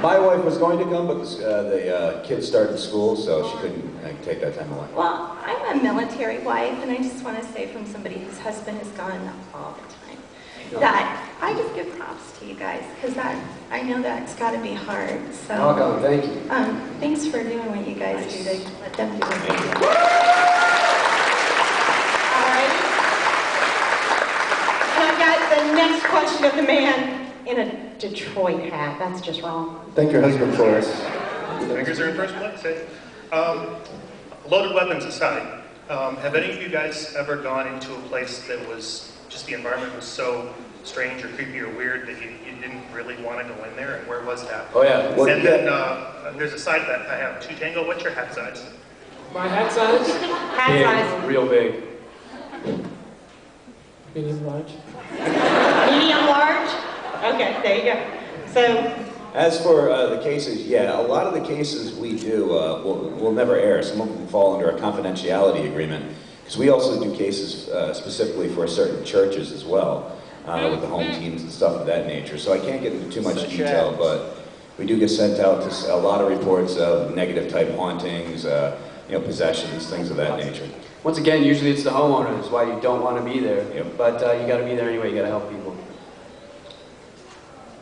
My wife was going to come, but the kids started school, so she couldn't take that time away. Well, I'm a military wife, and I just want to say from somebody whose husband is gone all the time, that I just give props to you guys, because I know that's got to be hard. So, welcome, thank you. Thanks for doing what you guys do to let them do what they do. All right. And I've got the next question of the man in a Detroit hat. That's just wrong. Thank your husband for us. Fingers are in first place. Loaded weapons aside, have any of you guys ever gone into a place that was just the environment was so strange or creepy or weird that you didn't really want to go in there? And where was that? Oh yeah. And then there's a side that I have. Tango, what's your hat size? My hat size? Hat Big, size. real big. Medium large. Medium large? Okay, there you go. So, As for the cases, yeah, a lot of the cases we do will never air. Some of them fall under a confidentiality agreement, because we also do cases specifically for certain churches as well, with the home teams and stuff of that nature. So I can't get into too much detail, but we do get sent out to a lot of reports of negative type hauntings, possessions, things of that nature. Once again, usually it's the homeowner. That's why you don't want to be there. Yep. But you got to be there anyway. You got to help people.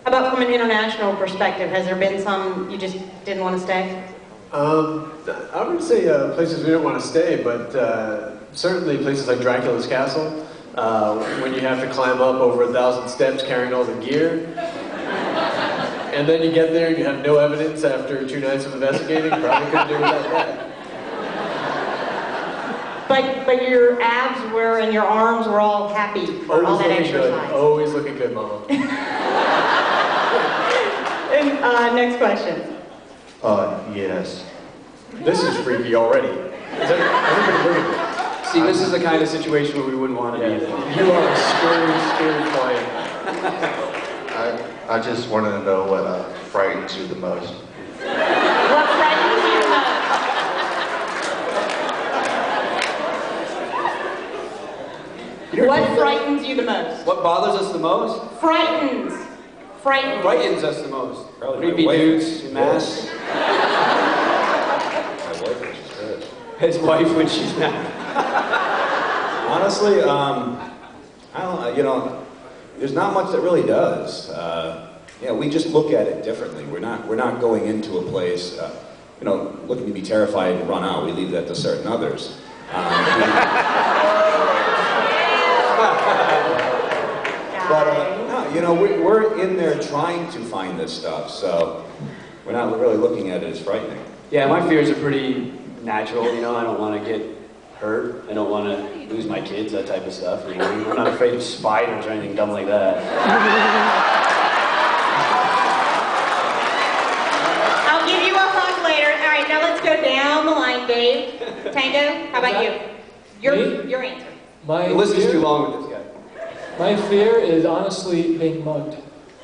how about from an international perspective? Has there been some you just didn't want to stay? I wouldn't say places we didn't want to stay, but certainly places like Dracula's Castle, when you have to climb up over 1,000 steps carrying all the gear. And then you get there and you have no evidence after 2 nights of investigating. Probably couldn't do without that. But your abs were and your arms were all happy for all that exercise. Always looking good, Mama. And next question. Yes. This is freaky already. Everybody look at this. See, this is the kind of situation where we wouldn't want to be there. You are a scary, scary client. I just wanted to know what frightens you the most. What frightens you the most? What frightens you the most? What bothers us the most? Frightens. Frightens. Frightens us the most. Probably Creepy my wife. dudes in masks. My wife, when she's good. His wife when she's mad. Honestly, I don't. There's not much that really does. We just look at it differently. We're not going into a place, looking to be terrified and run out. We leave that to certain others. But we're in there trying to find this stuff, so we're not really looking at it as frightening. Yeah, my fears are pretty natural. I don't want to get hurt. I don't want to lose my kids, that type of stuff. I'm not afraid of spiders or anything dumb like that. I'll give you a hug later. All right, now let's go down the line, Dave. Tango, how about you? Your answer. The list is too long with this guy. My fear is honestly being mugged.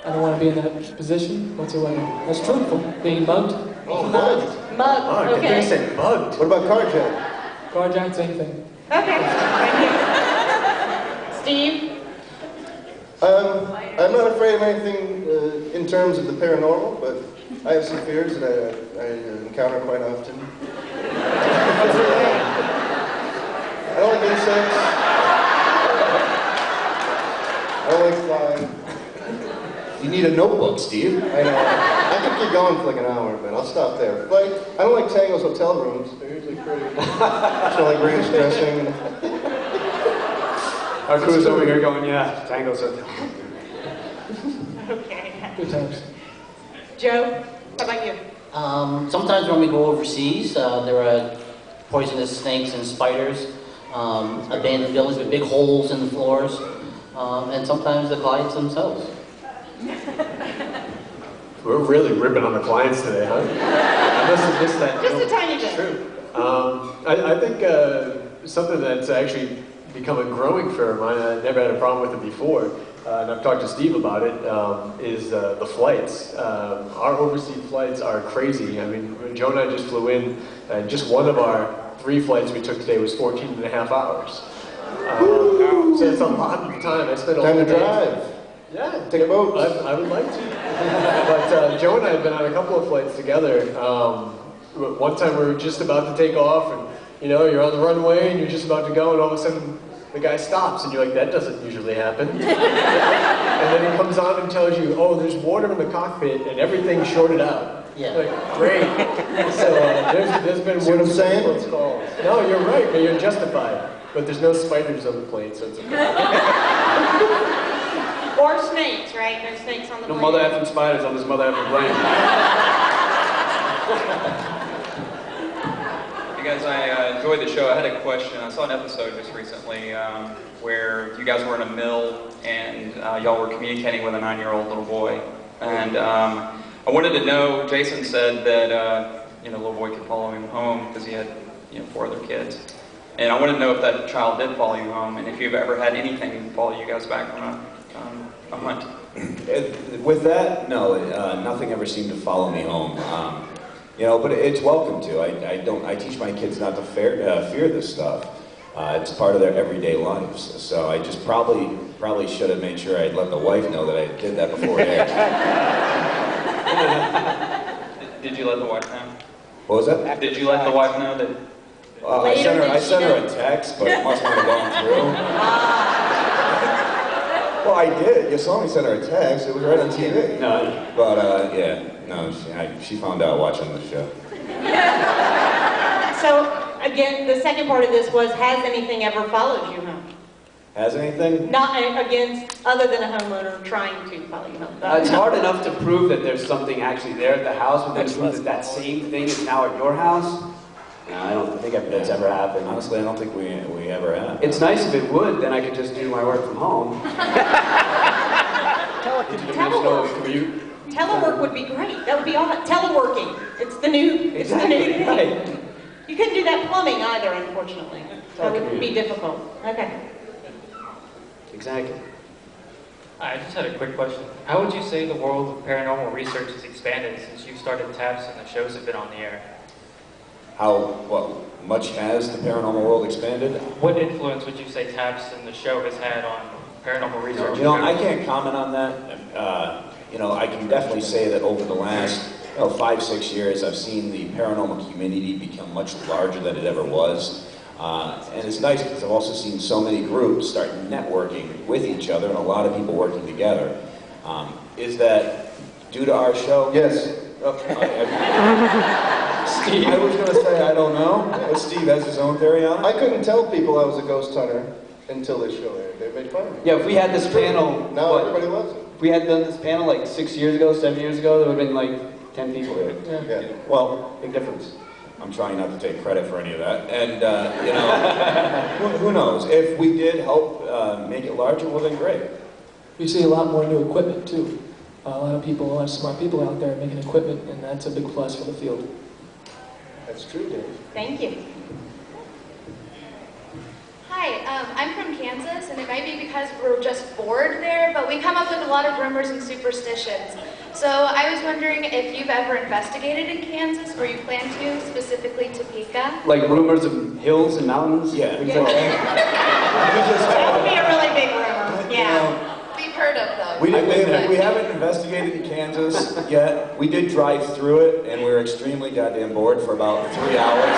I don't want to be in that position whatsoever. That's truthful. Being mugged. Oh, mugged. Mug, They okay. said bugged. What about carjack? Carjacked, same thing. Okay. Steve? I'm not afraid of anything in terms of the paranormal, but I have some fears that I encounter quite often. I don't like insects. I don't like flying. You need a notebook, Steve. I know. I could keep going for like an hour, but I'll stop there. I don't like Tango's hotel rooms. They're usually pretty. So like ranch dressing. Our crew's over here going, yeah, Tango's hotel. Okay. Good times. Joe, how about you? Sometimes when we go overseas, there are poisonous snakes and spiders, abandoned buildings with big holes in the floors, and sometimes the clients themselves. We're really ripping on the clients today, huh? I must have missed that. Just a tiny bit. True. I think something that's actually become a growing fear of mine, I never had a problem with it before, and I've talked to Steve about it, is the flights. Our overseas flights are crazy. I mean, when Joe and I just flew in, and just one of our 3 flights we took today was 14 and a half hours. So it's a lot of time. I spent all Time to day. drive. Yeah, Take a boat. I would like to. But Joe and I have been on a couple of flights together. One time we were just about to take off, and you're on the runway and you're just about to go, and all of a sudden the guy stops, and you're like, that doesn't usually happen. And then he comes on and tells you, oh, there's water in the cockpit and everything's shorted out. Yeah. Like, great. So there's been See what I'm saying? close calls. No, you're right, but you're justified. But there's no spiders on the plane, so it's okay. Or snakes, right? No snakes on the No plane. mother effing spiders on this mother effing plane. Hey guys, I enjoyed the show. I had a question. I saw an episode just recently where you guys were in a mill and y'all were communicating with a 9-year-old little boy. And I wanted to know, Jason said that the little boy could follow him home because he had 4 other kids. And I wanted to know if that child did follow you home and if you've ever had anything follow you guys back from a hunt. With that, no, nothing ever seemed to follow me home. But it's welcome to. I teach my kids not to fear this stuff. It's part of their everyday lives. So I just probably should have made sure I'd let the wife know that I did that before it aired. Did you let the wife know? What was that? Did you let the wife know that? I sent her a text, but it must not have gone through. Well, I did. You saw me send her a text. It was right on TV. No. But she found out watching the show. So, again, the second part of this was, has anything ever followed you home? Has anything? Not against, other than a homeowner trying to follow you home. It's hard enough to prove that there's something actually there at the house, but then to prove that that same thing is now at your house? No, I don't think that's ever happened. Honestly, I don't think we ever have. It's nice if it would, then I could just do my work from home. Telework. Telework would be great. That would be awesome. Teleworking. It's the new thing. Right. You couldn't do that plumbing either, unfortunately. That would be difficult. Okay. Exactly. I just had a quick question. How would you say the world of paranormal research has expanded since you started TAPS and the shows have been on the air? What much has the paranormal world expanded? What influence would you say TAPS and the show has had on paranormal research? I can't comment on that. I can definitely say that over the last 5-6 years, I've seen the paranormal community become much larger than it ever was. And it's nice because I've also seen so many groups start networking with each other and a lot of people working together. Is that due to our show? Yes. Steve. I was going to say I don't know. Steve has his own theory on it. I couldn't tell people I was a ghost hunter until this show aired. They made fun of me. Yeah, if we had this panel, Now everybody loves it. if we had done this panel like 6 years ago, 7 years ago, there would have been like 10 people here. Yeah. Well, Big difference. I'm trying not to take credit for any of that. And, who knows? If we did help make it larger, well then great. You see a lot more new equipment too. A lot of smart people out there making equipment, and that's a big plus for the field. That's true, Dave. Thank you. Hi, I'm from Kansas, and it might be because we're just bored there, but we come up with a lot of rumors and superstitions. So I was wondering if you've ever investigated in Kansas, or you plan to, specifically Topeka? Like rumors of hills and mountains? Yeah. Things like that. That would be a really big rumor. Yeah. We've heard of those. We haven't investigated in Kansas yet. We did drive through it, and we were extremely goddamn bored for about 3 hours.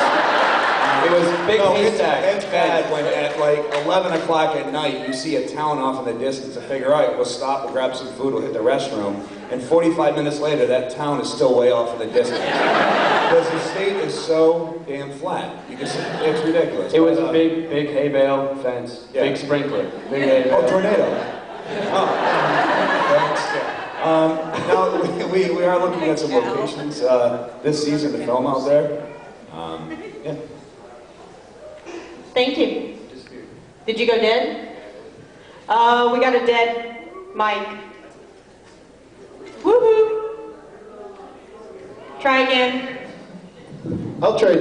It was big haystack. It's bad when at like 11 o'clock at night you see a town off in the distance and figure, all right, we'll stop, we'll grab some food, we'll hit the restroom, and 45 minutes later that town is still way off in the distance. Because the state is so damn flat. You can see, it's ridiculous. It was a big hay bale fence, Yeah. big sprinkler, big hay bale. Oh, tornado. Thanks. Now, we are looking at some locations this season to film out there. Yeah. Thank you. Did you go dead? We got a dead mic. Woohoo! Try again. I'll trade